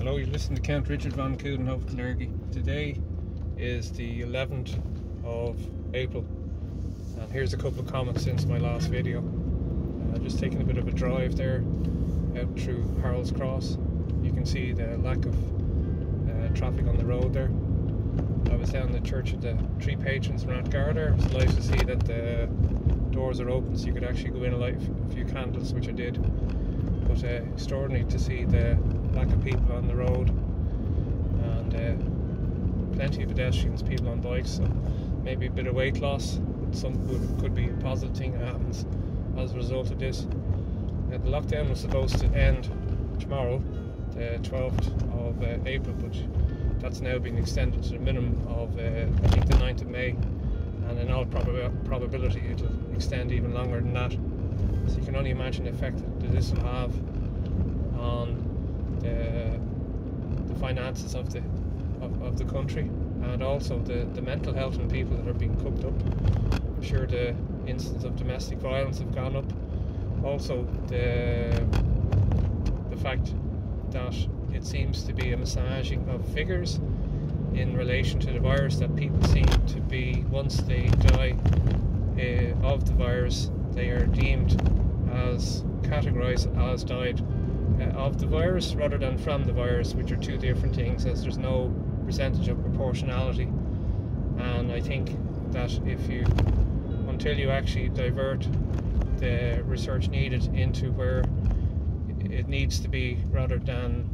Hello, you're listening to Count Richard von Coudenhove Kalergi. Today is the 11th of April, and here's a couple of comments since my last video. Just taking a bit of a drive there out through Harold's Cross. You can see the lack of traffic on the road there. I was down the Church of the Three Patrons in Rathgar there. It was nice to see that the doors are open so you could actually go in and light a few candles, which I did. But extraordinary to see the lack of people on the road, and plenty of pedestrians, people on bikes, so maybe a bit of weight loss. Could be a positive thing that happens as a result of this. The lockdown was supposed to end tomorrow, the 12th of April, but that's now been extended to the minimum of I think the 9th of May, and in all probability it'll extend even longer than that. So you can only imagine the effect that this will have on the finances of the country, and also the mental health in people that are being cooped up. I'm sure the incidence of domestic violence have gone up. Also the fact that it seems to be a massaging of figures in relation to the virus, that people seem to be, once they die of the virus, they are deemed as categorized as died of the virus rather than from the virus, which are two different things, as there's no percentage of proportionality. And I think that until you actually divert the research needed into where it needs to be, rather than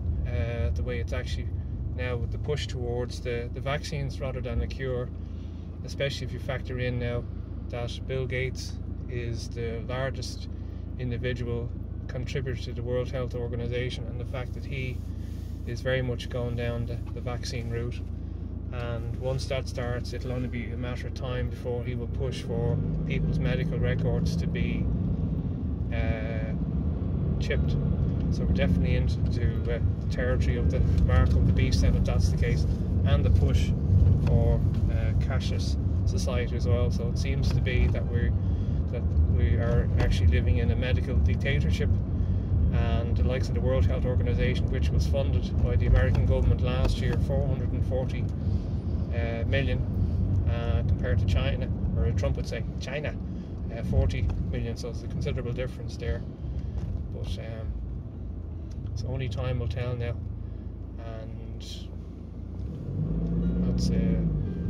the way it's actually now, with the push towards the vaccines rather than a cure, especially if you factor in now that Bill Gates is the largest individual contributor to the World Health Organization, and the fact that he is very much going down the vaccine route. And once that starts, it'll only be a matter of time before he will push for people's medical records to be chipped. So we're definitely into the territory of the mark of the beast then, if that's the case, and the push for cashless society as well. So it seems to be that we are actually living in a medical dictatorship, and the likes of the World Health Organization, which was funded by the American government last year, 440 million, compared to China, or Trump would say China, 40 million, so it's a considerable difference there. But so only time will tell now, and it's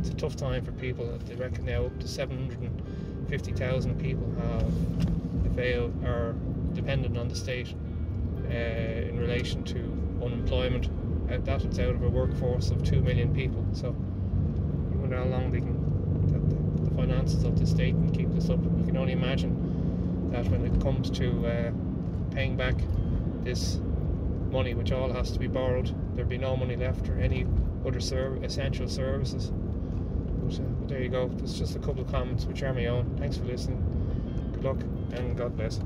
a tough time for people. They reckon now up to 750,000 people are dependent on the state in relation to unemployment. That it's out of a workforce of 2 million people. So you wonder how long the finances of the state can keep this up. You can only imagine that when it comes to paying back this money, which all has to be borrowed, there'll be no money left for any other essential services. But there you go. That's just a couple of comments which are my own. Thanks for listening. Good luck and God bless.